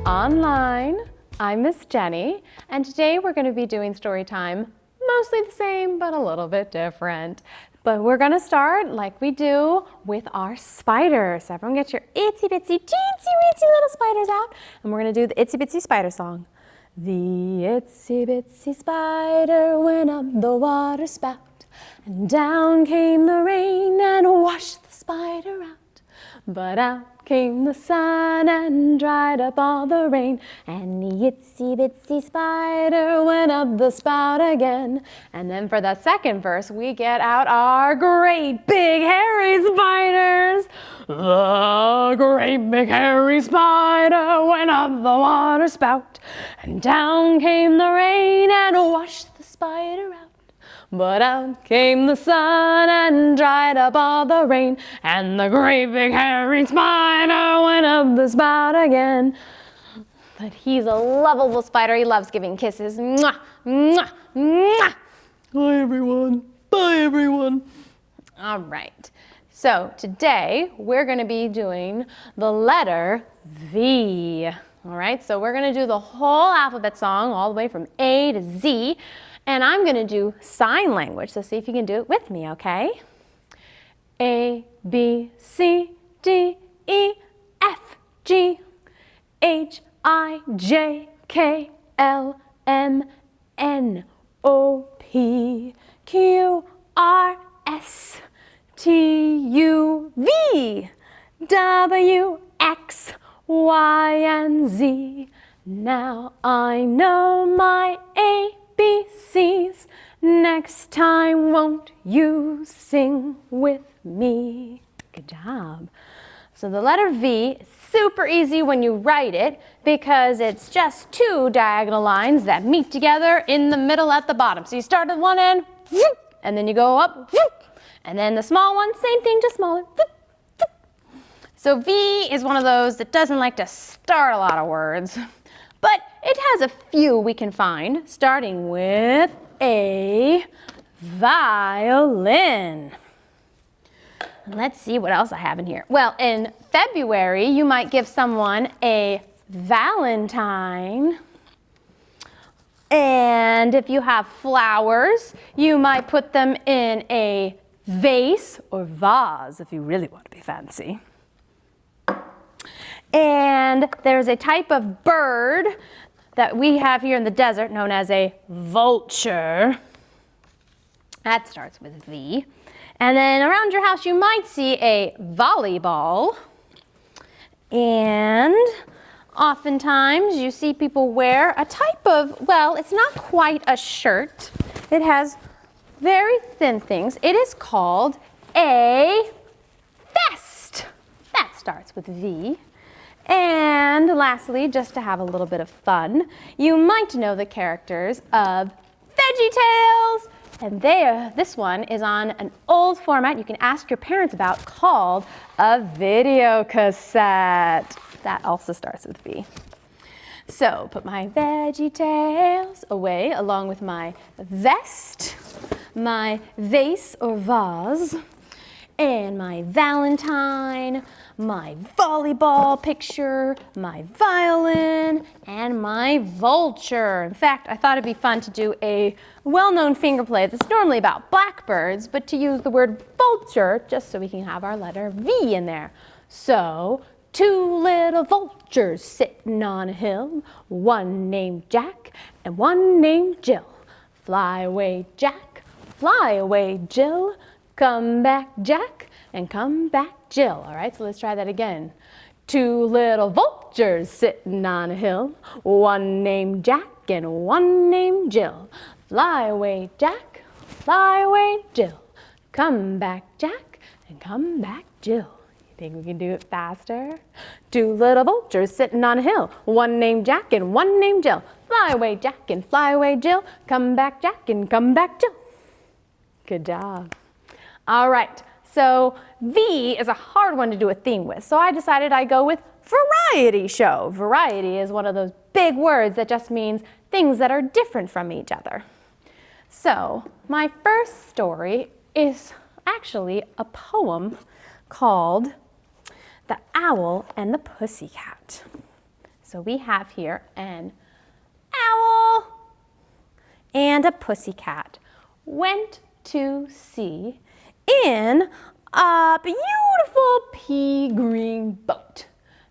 online. I'm Miss Jenny, and today we're going to be doing story time, mostly the same, but a little bit different. But we're going to start like we do with our spiders. So everyone get your itsy bitsy, teensy weensy little spiders out, and we're going to do the itsy bitsy spider song. The itsy bitsy spider went up the water spout, and down came the rain and washed the spider out. But out came the sun and dried up all the rain, and the itsy bitsy spider went up the spout again. And then for the second verse, we get out our great big hairy spiders. The great big hairy spider went up the water spout, and down came the rain and washed the spider out. But out came the sun and dried up all the rain, and the great big hairy spider went up the spout again. But he's a lovable spider. He loves giving kisses. Mwah, mwah, mwah. Bye, everyone. Bye, everyone. All right. So today we're going to be doing the letter V. All right. So we're going to do the whole alphabet song all the way from A to Z. And I'm going to do sign language, so see if you can do it with me, okay? A, B, C, D, E, F, G, H, I, J, K, L, M, N, O, P, Q, R, S, T, U, V, W, X, Y, and Z. Now I know my ABCs. Next time, won't you sing with me? Good job. So the letter V is super easy when you write it because it's just two diagonal lines that meet together in the middle at the bottom. So you start at one end, and then you go up, and then the small one, same thing, just smaller. So V is one of those that doesn't like to start a lot of words. But it has a few we can find, starting with a violin. Let's see what else I have in here. Well, in February, you might give someone a Valentine. And if you have flowers, you might put them in a vase or vase if you really want to be fancy. And there's a type of bird that we have here in the desert known as a vulture. That starts with V. And then around your house you might see a volleyball. And oftentimes you see people wear a type of, well, it's not quite a shirt. It has very thin things. It is called a vest. That starts with V. And lastly, just to have a little bit of fun, you might know the characters of VeggieTales. And this one is on an old format you can ask your parents about called a video cassette. That also starts with V. So put my VeggieTales away along with my vest, my vase or vase, and my Valentine, my volleyball picture, my violin, and my vulture. In fact, I thought it'd be fun to do a well-known finger play that's normally about blackbirds, but to use the word vulture just so we can have our letter V in there. So, two little vultures sitting on a hill, one named Jack and one named Jill. Fly away, Jack, fly away, Jill. Come back, Jack, and come back, Jill. All right, so let's try that again. Two little vultures sitting on a hill, one named Jack and one named Jill. Fly away, Jack, fly away, Jill. Come back, Jack, and come back, Jill. You think we can do it faster? Two little vultures sitting on a hill, one named Jack and one named Jill. Fly away, Jack, and fly away, Jill. Come back, Jack, and come back, Jill. Good job. All right, so V is a hard one to do a theme with, so I decided I'd go with variety show. Variety is one of those big words that just means things that are different from each other. So my first story is actually a poem called The Owl and the Pussycat. So we have here an owl and a pussycat went to sea in a beautiful pea green boat.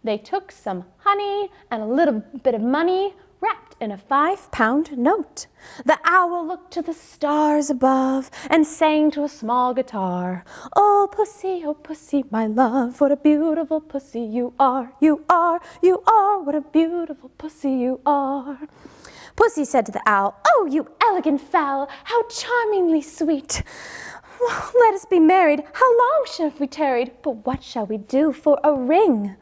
They took some honey and a little bit of money wrapped in a 5-pound note. The owl looked to the stars above and sang to a small guitar. Oh pussy, my love, what a beautiful pussy you are, you are, you are, what a beautiful pussy you are. Pussy said to the owl, oh, you elegant fowl, how charmingly sweet. Well, let us be married. How long shall we tarried? But what shall we do for a ring?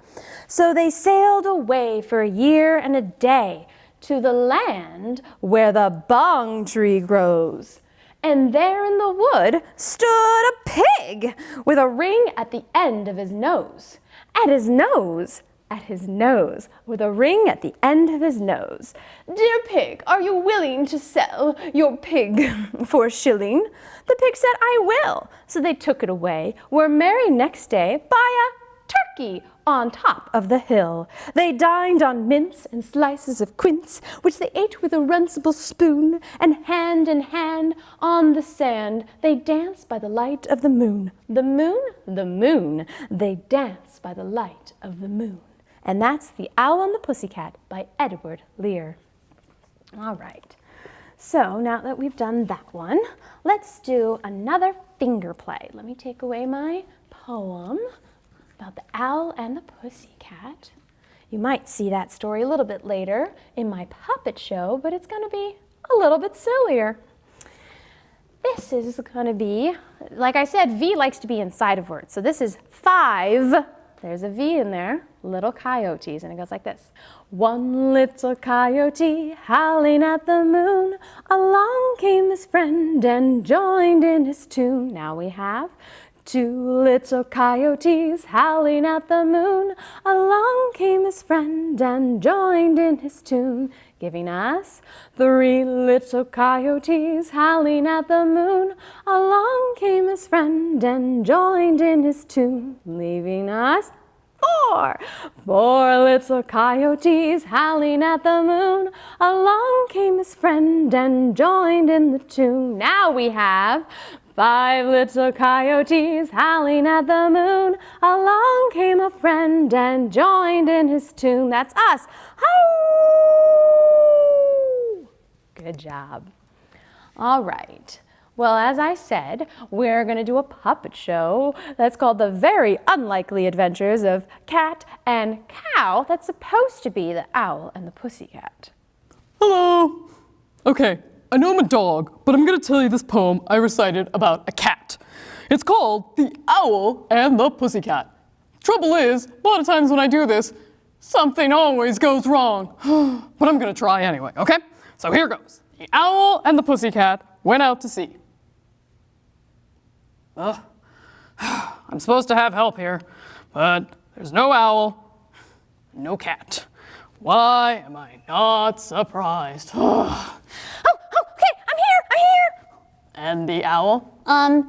So they sailed away for a year and a day to the land where the bong tree grows. And there in the wood stood a pig with a ring at the end of his nose. At his nose, with a ring at the end of his nose. Dear pig, are you willing to sell your pig for a shilling? The pig said, I will. So they took it away, were married next day by a turkey on top of the hill. They dined on mince and slices of quince, which they ate with a runcible spoon, and hand in hand on the sand they danced by the light of the moon. The moon, they danced by the light of the moon. And that's The Owl and the Pussycat by Edward Lear. All right, so now that we've done that one, let's do another finger play. Let me take away my poem about the owl and the pussycat. You might see that story a little bit later in my puppet show, but it's going to be a little bit sillier. This is going to be, like I said, V likes to be inside of words. So this is 5, there's a V in there, little coyotes, and it goes like this. One little coyote howling at the moon, along came his friend and joined in his tune. Now we have 2 little coyotes howling at the moon, along came his friend and joined in his tune, giving us 3 little coyotes howling at the moon, along came his friend and joined in his tune, leaving us 4 little coyotes howling at the moon, along came his friend and joined in the tune. Now we have 5 little coyotes howling at the moon, along came a friend and joined in his tune. That's us. Hi-oo! Good job. All right. Well, as I said, we're going to do a puppet show that's called The Very Unlikely Adventures of Cat and Cow. That's supposed to be The Owl and the Pussycat. Hello. Okay, I know I'm a dog, but I'm going to tell you this poem I recited about a cat. It's called The Owl and the Pussycat. Trouble is, a lot of times when I do this, something always goes wrong. But I'm going to try anyway, okay? So here goes. The owl and the pussycat went out to sea. I'm supposed to have help here, but there's no owl, no cat. Why am I not surprised? Oh, okay, I'm here. And the owl?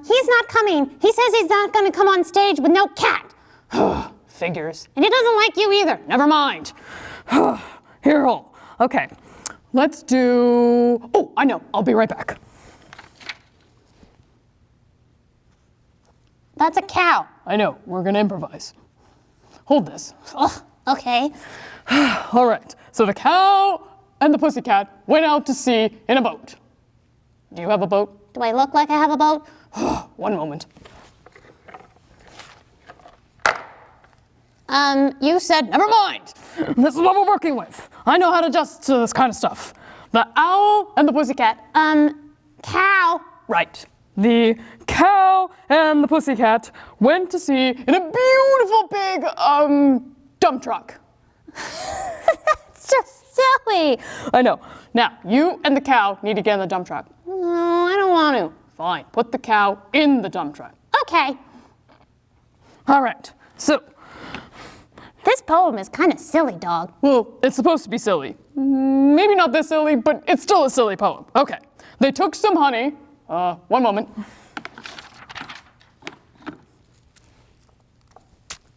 He's not coming. He says he's not gonna come on stage with no cat. Figures. And he doesn't like you either. Never mind. Here, okay. Let's do... Oh, I know. I'll be right back. That's a cow. I know. We're going to improvise. Hold this. Oh, okay. All right. So the cow and the pussycat went out to sea in a boat. Do you have a boat? Do I look like I have a boat? One moment. You said... Never mind. This is what we're working with. I know how to adjust to this kind of stuff. The owl and the pussycat. Cow. Right. The cow and the pussycat went to sea in a beautiful big, dump truck. That's just silly. I know. Now, you and the cow need to get in the dump truck. No, I don't want to. Fine. Put the cow in the dump truck. Okay. All right. So, This poem is kind of silly, dog. well, it's supposed to be silly. Maybe not this silly, but it's still a silly poem. Okay. They took some honey. One moment.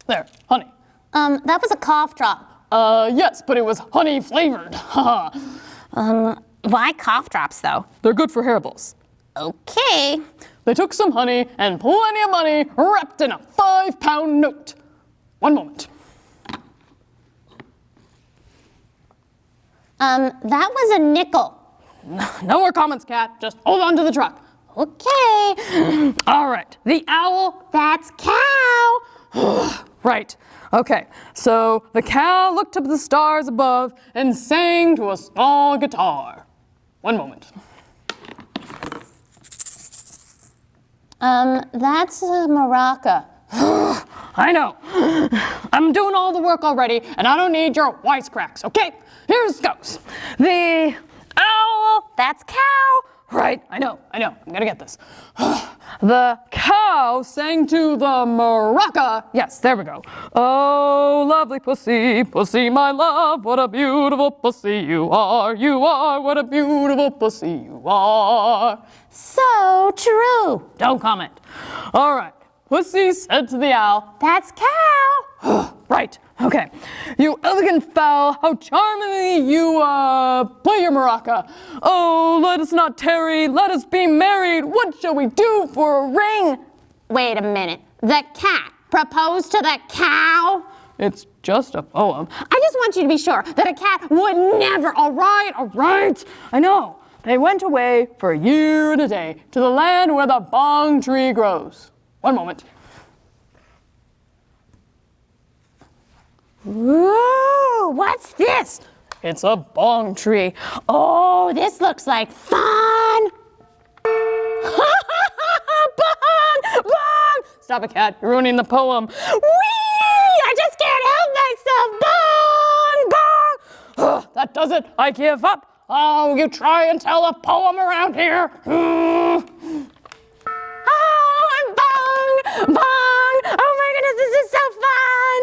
There, honey. That was a cough drop. Yes, but it was honey flavored. Why cough drops, though? They're good for hairballs. Okay. They took some honey and plenty of money wrapped in a 5-pound note. One moment. That was a nickel. No more comments, Cat. Just hold on to the truck. Okay. All right. The owl. That's cow. Right. Okay. So the cow looked up at the stars above and sang to a small guitar. One moment. That's a maraca. I know. I'm doing all the work already, and I don't need your wisecracks, okay? Here goes. The owl. That's cow. Right, I know, I'm gonna get this. The cow sang to the maraca. Yes, there we go. Oh, lovely pussy, pussy, my love, what a beautiful pussy you are, what a beautiful pussy you are. So true. Don't comment. All right, pussy said to the owl, That's cow. right, okay. You elegant fowl, how charmingly you play your maraca. Oh, let us not tarry, let us be married. What shall we do for a ring? Wait a minute. The cat proposed to the cow? It's just a poem. I just want you to be sure that a cat would never. All right. I know. They went away for a year and a day to the land where the bong tree grows. One moment. Ooh, what's this? It's a bong tree. Oh, this looks like fun. Bong! Stop it, cat. You're ruining the poem. Whee! I just can't help myself. Bong, bong. That does it. I give up. Oh, you try and tell a poem around here. Oh, I'm bong, bong. Oh my goodness, this is so fun.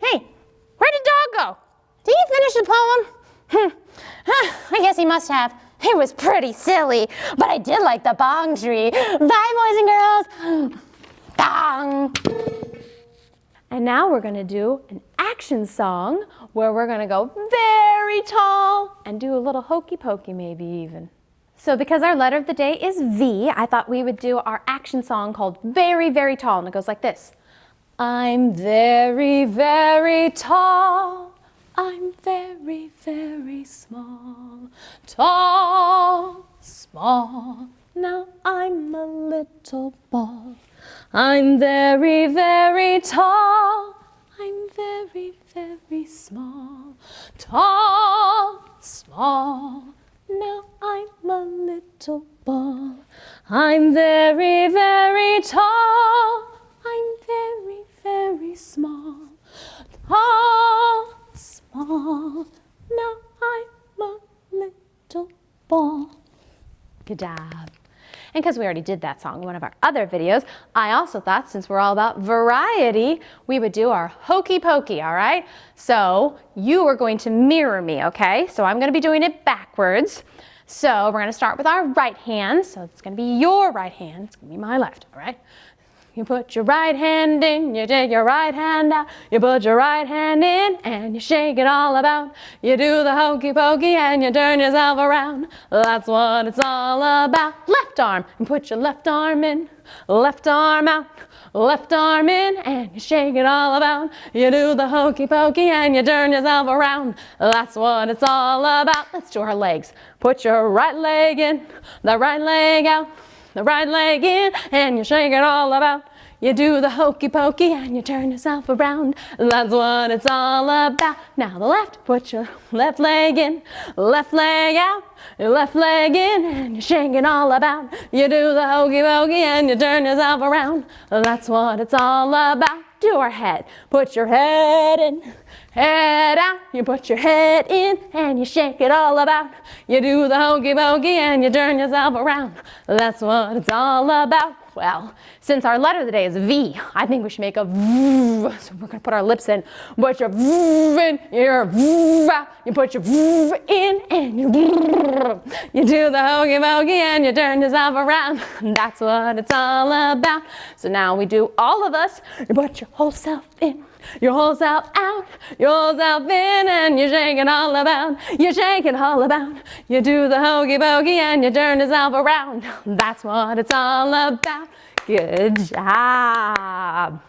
Hey, where did Dog go? Did he finish the poem? I guess he must have. It was pretty silly, but I did like the bong tree. Bye, boys and girls. Bong. And now we're gonna do an action song where we're gonna go very tall and do a little hokey pokey maybe even. So because our letter of the day is V, I thought we would do our action song called Very, Very Tall, and it goes like this. I'm very, very tall. I'm very, very small. Tall, small. Now I'm a little ball. I'm very, very tall. I'm very, very small. Tall, small. Now I'm a little ball. I'm very, very tall. I'm very, very small. Tall, small. Now I'm a little ball. Good job. And because we already did that song in one of our other videos, I also thought since we're all about variety, we would do our hokey pokey, all right? So you are going to mirror me, okay? So I'm gonna be doing it backwards. So we're gonna start with our right hand. So it's gonna be your right hand, it's gonna be my left, all right? You put your right hand in, you take your right hand out, you put your right hand in and you shake it all about. You do the hokey pokey and you turn yourself around. That's what it's all about. Left arm, and put your left arm in, left arm out, left arm in and you shake it all about. You do the hokey pokey and you turn yourself around. That's what it's all about. Let's do our legs. Put your right leg in, the right leg out, the right leg in and you shake it all about. You do the hokey pokey and you turn yourself around. That's what it's all about. Now the left, put your left leg in, left leg out, your left leg in and you shake it all about. You do the hokey pokey and you turn yourself around. That's what it's all about. Do our head. Put your head in, head out. You put your head in and you shake it all about. You do the hokey pokey and you turn yourself around. That's what it's all about. Well, since our letter of the day is V, I think we should make a V. So we're gonna put our lips in. Put your V in, your V out. You put your V in and you do the hokey pokey and you turn yourself around. That's what it's all about. So now we do all of us. You put your whole self in. your whole self out, your whole self in, and you're shaking all about, you're shaking all about. You do the hokey pokey and you turn yourself around. That's what it's all about. Good job.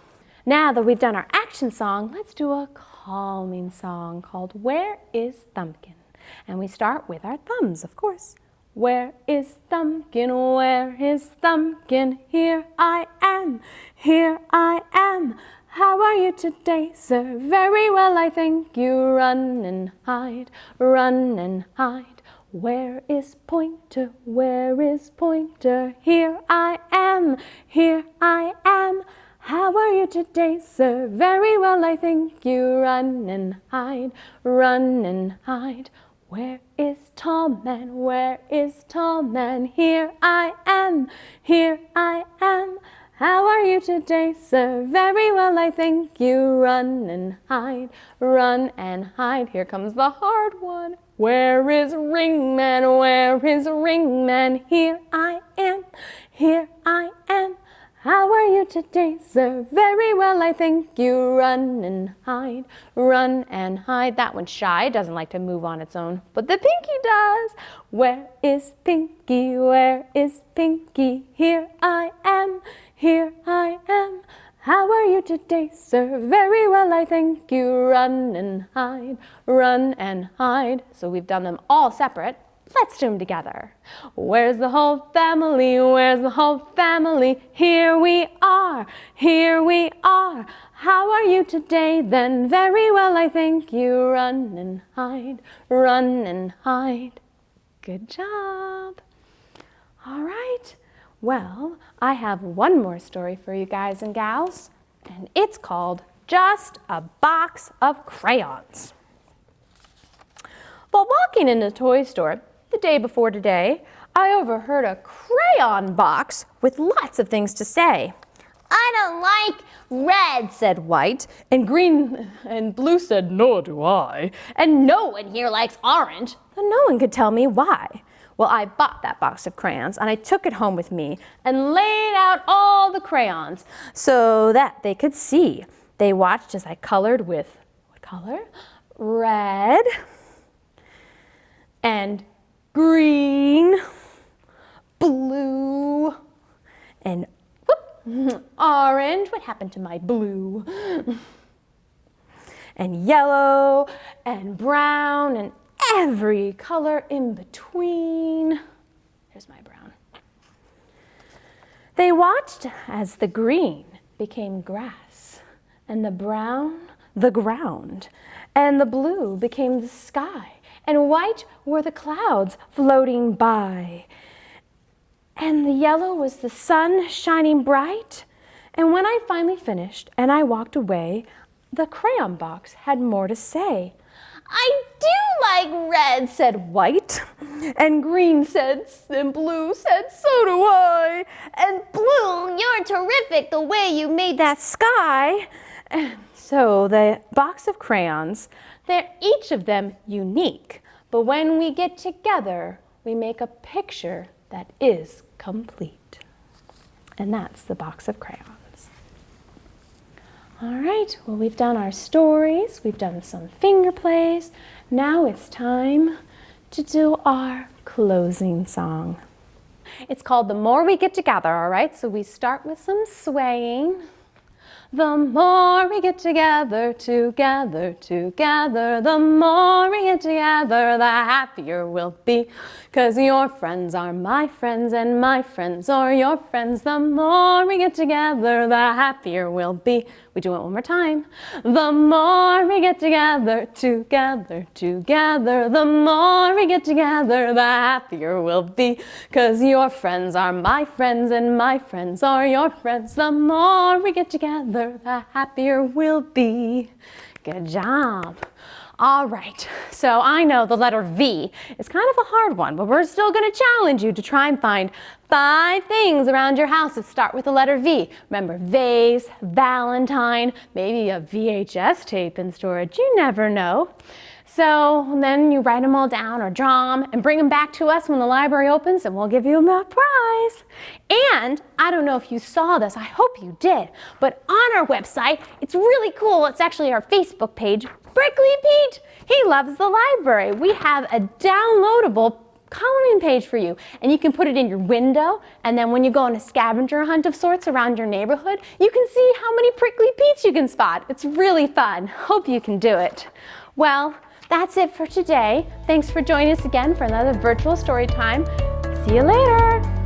Now that we've done our action song, let's do a calming song called Where is Thumbkin? And we start with our thumbs, of course. Where is Thumbkin? Where is Thumbkin? Here I am, here I am. How are you today, sir? Very well, I thank you. Run and hide, run and hide. Where is Pointer? Where is Pointer? Here I am, here I am. How are you today, sir? Very well, I thank you. Run and hide, run and hide. Where is Tall Man? Where is Tall Man? Here I am, here I am. How are you today, sir? Very well, I thank you. Run and hide, run and hide. Here comes the hard one. Where is Ringman? Where is Ringman? Here I am, here I am. How are you today, sir? Very well, I thank you. Run and hide, run and hide. That one's shy, doesn't like to move on its own, but the Pinky does. Where is Pinky? Where is Pinky? Here I am, here I am. How are you today, sir? Very well, I thank you. Run and hide, run and hide. So we've done them all separate. Let's do them together. Where's the whole family? Where's the whole family? Here we are, here we are. How are you today then? Very well, I thank you. Run and hide, run and hide. Good job. All right. Well, I have one more story for you guys and gals, and it's called Just a Box of Crayons. While walking in the toy store the day before today, I overheard a crayon box with lots of things to say. I don't like red, said White, and green and blue said, nor do I. and no one here likes orange. But no one could tell me why. Well, I bought that box of crayons and I took it home with me and laid out all the crayons so that they could see. They watched as I colored with, what color? Red and green, blue, and orange. What happened to my blue? And yellow and brown and every color in between. Here's my brown. They watched as the green became grass, and the brown the ground, and the blue became the sky, and white were the clouds floating by, and the yellow was the sun shining bright. And when I finally finished and I walked away, the crayon box had more to say. I do like red, said White, and green said, and blue said, so do I. and blue, you're terrific the way you made that Sky. And so the box of crayons, they're each of them unique. But when we get together, we make a picture that is complete. And that's the box of crayons. All right, well, we've done our stories, we've done some finger plays. Now it's time to do our closing song. It's called The More We Get Together, all right? So we start with some swaying. The more we get together, together, together, the more we get together, the happier we'll be. 'Cause your friends are my friends and my friends are your friends. The more we get together, the happier we'll be. We do it one more time. The more we get together, together, together, the more we get together, the happier we'll be. 'Cause your friends are my friends and my friends are your friends. The more we get together, the happier we'll be. Good job. All right, so I know the letter V is kind of a hard one, but we're still going to challenge you to try and find 5 things around your house that start with the letter V. Remember, vase, Valentine, maybe a VHS tape in storage, you never know. So then you write them all down or draw them and bring them back to us when the library opens and we'll give you a prize. And I don't know if you saw this, I hope you did, but on our website, it's really cool. It's actually our Facebook page, Prickly Pete. He loves the library. We have a downloadable coloring page for you, and you can put it in your window, and then when you go on a scavenger hunt of sorts around your neighborhood, you can see how many Prickly Petes you can spot. It's really fun. Hope you can do it. Well, that's it for today. Thanks for joining us again for another virtual story time. See you later.